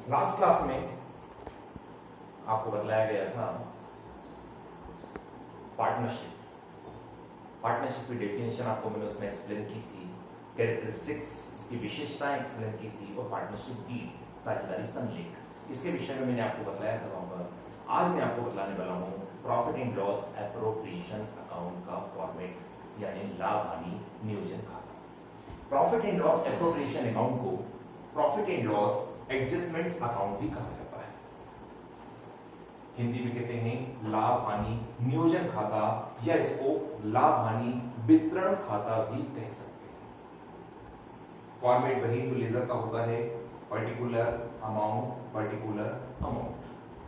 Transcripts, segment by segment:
Last class में आपको बतलाया गया था पार्टनरशिप। पार्टनरशिप की डेफिनेशन आपको मैंने उसमें एक्सप्लेन की थी, कैरेक्टरिस्टिक्स, उसकी विशेषताएं एक्सप्लेन की थी, और पार्टनरशिप की साझेदारी संलेख, इसके विषय में मैंने आपको बतलाया था वहां पर। आज मैं आपको बतलाने वाला हूँ profit and loss appropriation account का फॉर्मेट, यानी लाभ हानि नियोजन खाता। Profit and loss appropriation account को profit and loss adjustment account भी कहा जाता है। हिंदी में कहते हैं लाभ हानि नियोजन खाता, या इसको लाभ हानि वितरण खाता भी कह सकते हैं। फॉर्मेट वही जो लेजर का होता है, पर्टिकुलर अमाउंट।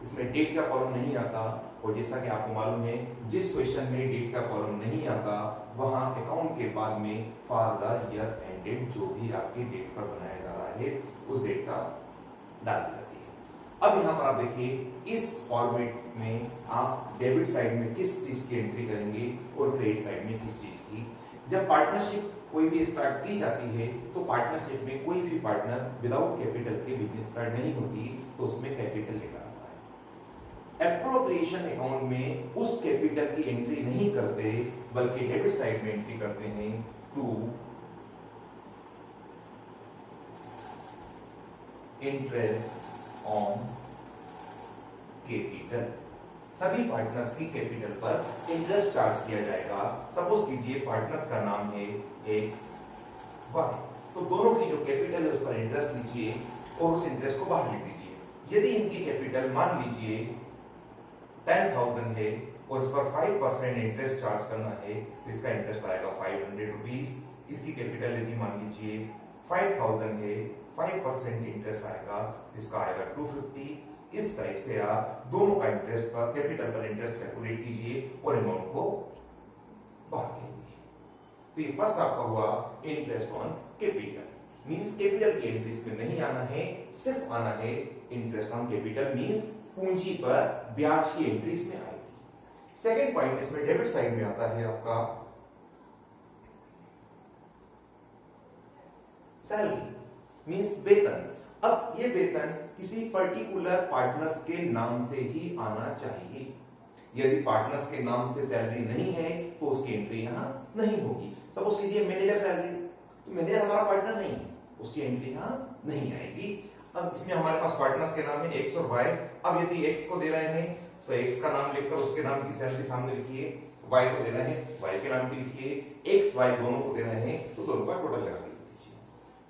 इसमें डेट का कॉलम नहीं आता, और जैसा कि आपको मालूम है जिस क्वेश्चन में डेट का कॉलम नहीं आता वहां अकाउंट के बाद में फॉर द ईयर एंडेड जो भी आपके डेट पर बनाया जा रहा है उस डेट का डाल दी जाती है। अब यहाँ पर आप देखिए इस फॉर्मेट में आप डेबिट साइड में किस चीज की एंट्री करेंगे और क्रेडिट साइड में किस चीज की। जब पार्टनरशिप कोई भी स्टार्ट की जाती है तो पार्टनरशिप में कोई भी पार्टनर विदाउट कैपिटल के बिजनेस स्टार्ट नहीं होती, तो उसमें कैपिटल लेकर आता है। एप्रोप्रिएशन अकाउंट में उस कैपिटल की एंट्री नहीं करते, बल्कि डेबिट साइड में एंट्री करते हैं टू इंटरेस्ट ऑन कैपिटल। सभी पार्टनर्स की कैपिटल पर इंटरेस्ट चार्ज किया जाएगा। सपोज कीजिए पार्टनर्स का नाम है एक्स वाई, तो दोनों की जो कैपिटल है उस पर इंटरेस्ट लीजिए और उस इंटरेस्ट को बाहर लिख दीजिए। यदि इनकी कैपिटल मान लीजिए 10,000 है और इस पर 5% इंटरेस्ट चार्ज करना है, तो इसका इंटरेस्ट आएगा 500 रुपीज। इसकी कैपिटल यदि मान लीजिए 5,000 है, 5% इंटरेस्ट आएगा, इसका आएगा 250। इस टाइप से आप दोनों का इंटरेस्ट पर, कैपिटल पर इंटरेस्ट कैलकुलेट कीजिए और अमाउंट को बाहर कीजिए। तो ये फर्स्ट आपका हुआ interest on capital. Means capital की एंट्रीज में नहीं आना है, सिर्फ आना है इंटरेस्ट ऑन कैपिटल, मींस पूंजी पर ब्याज की एंट्रीज में आएगी। सेकेंड पॉइंट इसमें डेबिट साइड में आता है आपका सैलरी, मींस वेतन। अब ये वेतन किसी पर्टिकुलर पार्टनर्स के नाम से ही आना चाहिए। यदि पार्टनर्स के नाम से सैलरी नहीं है तो उसकी एंट्री यहां नहीं होगी। सपोज कीजिए मैनेजर सैलरी, तो मैनेजर हमारा पार्टनर नहीं है, उसकी एंट्री यहां नहीं आएगी। अब इसमें हमारे पास पार्टनर्स के नाम है एक्स और वाई। अब यदि एक्स को दे रहे हैं तो एक्स का नाम लिखकर उसके नाम की सैलरी सामने लिखिए, वाई को दे रहे हैं वाई के नाम की लिखिए, एक्स वाई दोनों को दे रहे हैं तो दोनों का टोटल लगा के लिख दीजिए।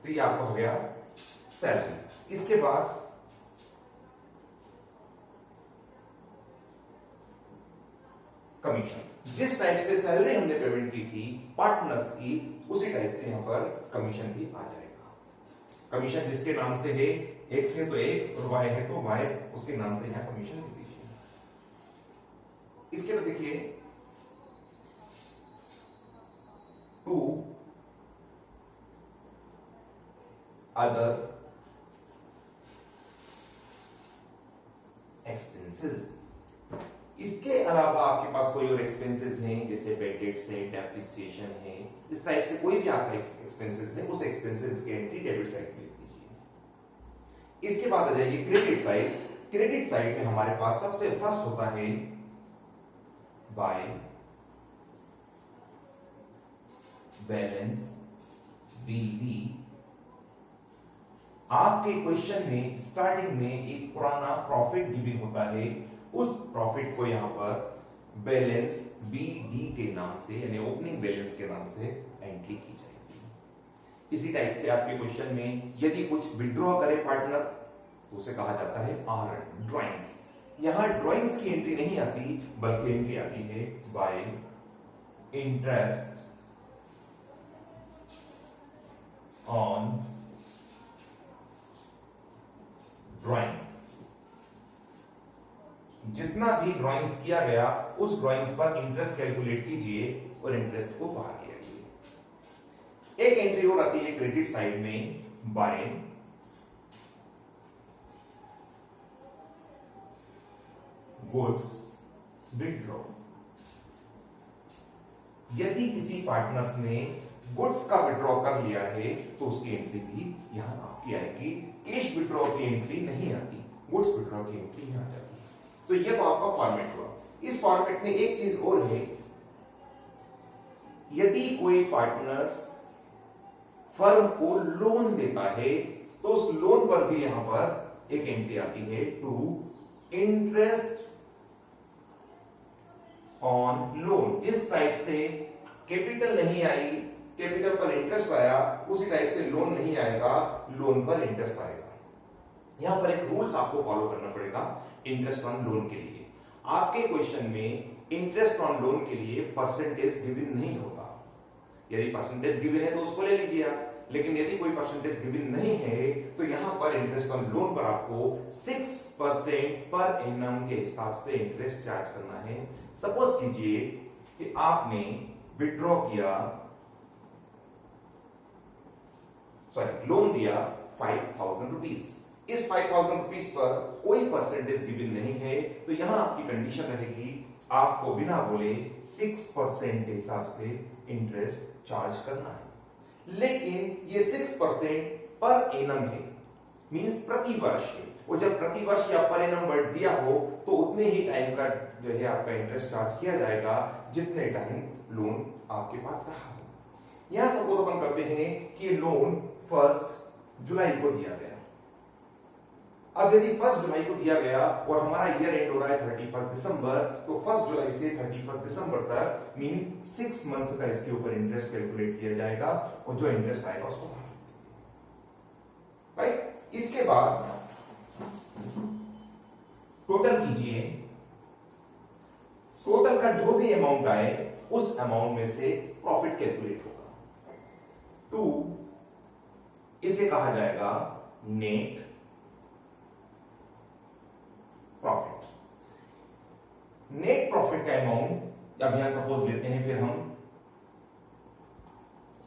तो ये आपको हो गया सैलरी। इसके बाद कमीशन। जिस टाइप से सैलरी हमने पेमेंट की थी पार्टनर्स की, उसी टाइप से यहां पर कमीशन भी आ जाएगा। कमीशन जिसके नाम से है, एक्स है तो एक्स और वाई है तो वाई, उसके नाम से यहां कमीशन लिख दीजिए। इसके बाद देखिए टू अदर एक्सपेंसेस। इसके अलावा आपके पास कोई और एक्सपेंसेस हैं, जैसे बेड डेट्स है, डेप्रिसिएशन है, इस टाइप से कोई भी आपका एक्सपेंसेस है, उस एक्सपेंसेस की एंट्री डेबिट साइड पे लिख दीजिए। इसके बाद आ जाइए क्रेडिट साइड। क्रेडिट साइड में हमारे पास सबसे फर्स्ट होता है बाय बैलेंस बीडी। आपके क्वेश्चन में स्टार्टिंग में एक पुराना प्रॉफिट गिविंग होता है, उस प्रॉफिट को यहां पर बैलेंस बीडी के नाम से, यानी ओपनिंग बैलेंस के नाम से एंट्री की जाएगी। इसी टाइप से आपके क्वेश्चन में यदि कुछ विड्रॉ करे पार्टनर तो उसे कहा जाता है आर ड्राइंग्स। यहां ड्राइंग्स की एंट्री नहीं आती, बल्कि एंट्री आती है बाय इंटरेस्ट ऑन ड्राइंग्स। जितना भी ड्राइंग्स किया गया उस ड्राइंग्स पर इंटरेस्ट कैलकुलेट कीजिए और इंटरेस्ट को बाहर ले आइए। एक एंट्री और आती है क्रेडिट साइड में बाय गुड्स विड्रॉ। यदि किसी पार्टनर्स ने गुड्स का विड्रॉ कर लिया है तो उसकी एंट्री भी यहां आपकी आएगी। कैश विड्रॉ की एंट्री नहीं आती, गुड्स विड्रॉ की एंट्री यहां जाती है। तो ये तो आपका फॉर्मेट हुआ। इस फॉर्मेट में एक चीज और है, यदि कोई पार्टनर्स फर्म को लोन देता है तो उस लोन पर भी यहां पर एक एंट्री आती है, टू इंटरेस्ट ऑन लोन। जिस टाइप से कैपिटल नहीं आई, कैपिटल पर इंटरेस्ट आया, उसी टाइप से लोन नहीं आएगा, लोन पर इंटरेस्ट आएगा। यहां पर एक रूल्स आपको फॉलो करना पड़ेगा इंटरेस्ट ऑन लोन के लिए। आपके क्वेश्चन में इंटरेस्ट ऑन लोन के लिए परसेंटेज गिवन नहीं होता। यदि परसेंटेज गिवन है तो उसको ले लीजिए आप, लेकिन यदि कोई परसेंटेज गिवन नहीं है तो यहां पर इंटरेस्ट ऑन लोन पर आपको 6% पर एनम के हिसाब से इंटरेस्ट चार्ज करना है। सपोज कीजिए कि आपने विड्रॉ किया, लोन दिया 5000 रुपीज। इस 5000 रुपीज पर कोई परसेंटेज गिवन नहीं है तो यहां आपकी कंडीशन रहेगी, आपको बिना बोले 6% के हिसाब से इंटरेस्ट चार्ज करना है। लेकिन ये 6% पर एनम है, मींस प्रति वर्ष है। और जब प्रति वर्ष या पर एनम वर्ड दिया हो तो उतने ही टाइम का जो है आपका इंटरेस्ट चार्ज किया जाएगा जितने टाइम लोन आपके पास रहा हो। यहां सपोज अपन करते हैं कि लोन 1 जुलाई को दिया गया। अब यदि 1 जुलाई को दिया गया और हमारा ईयर एंड हो रहा है 31 दिसंबर, तो 1 जुलाई से 31 दिसंबर तक मींस 6 मंथ का इसके ऊपर इंटरेस्ट कैलकुलेट किया जाएगा और जो इंटरेस्ट आएगा उसको राइट। इसके बाद टोटल कीजिए, टोटल का जो भी अमाउंट आए उस अमाउंट में से प्रॉफिट कैलकुलेट होगा। 2 इसे कहा जाएगा नेट प्रॉफिट। नेट प्रॉफिट का अमाउंट अब यहां सपोज लेते हैं, फिर हम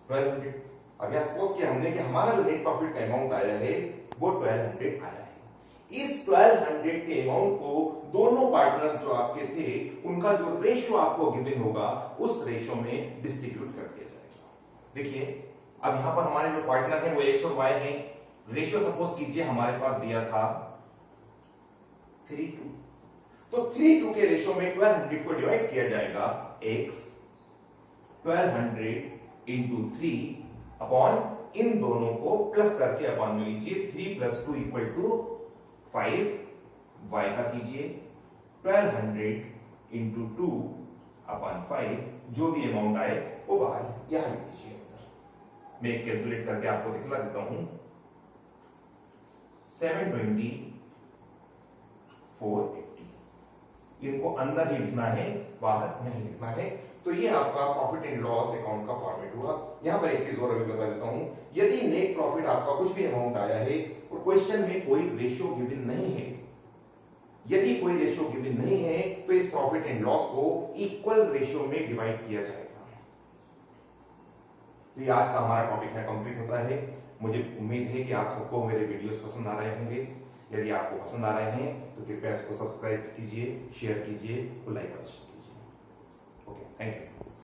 1200। अब यहां सपोज किया हमने कि हमारा जो नेट प्रॉफिट का अमाउंट आया है वो 1200 आया है। इस 1200 के अमाउंट को दोनों पार्टनर्स जो आपके थे उनका जो रेशियो आपको गिवन होगा उस रेशियो में डिस्ट्रीब्यूट कर दिया जाएगा। देखिए अब यहां पर हमारे जो पार्टनर हैं वो x और y हैं। रेशियो सपोज कीजिए हमारे पास दिया था 3:2, तो 3:2 के रेशियो में 1200 को डिवाइड किया जाएगा। x 1200 इंटू 3 अपॉन इन दोनों को प्लस करके अपॉन में लीजिए, 3 + 2 = 5, y का कीजिए 1200 इंटू 2 अपॉन 5, जो भी अमाउंट आए वो बाहर यहां लिख दीजिए। मैं कैलकुलेट करके आपको दिखला देता हूं, 720 480। इनको अंदर ही लिखना है, बाहर नहीं लिखना है। तो ये आपका प्रॉफिट एंड लॉस अकाउंट का फॉर्मेट हुआ। यहां पर एक चीज और अभी बता देता हूं, यदि नेट प्रॉफिट आपका कुछ भी अमाउंट आया है और क्वेश्चन में कोई रेशियो गिवन नहीं है, यदि कोई रेशियो गिवन नहीं है तो इस प्रॉफिट एंड लॉस को इक्वल रेशियो में डिवाइड किया जाएगा। तो ये आज का हमारा टॉपिक है, कंप्लीट होता है। मुझे उम्मीद है कि आप सबको मेरे वीडियोस पसंद आ रहे होंगे। यदि आपको पसंद आ रहे हैं तो कृपया इसको सब्सक्राइब कीजिए, शेयर कीजिए और लाइक अवश्य कीजिए। Okay, thank you.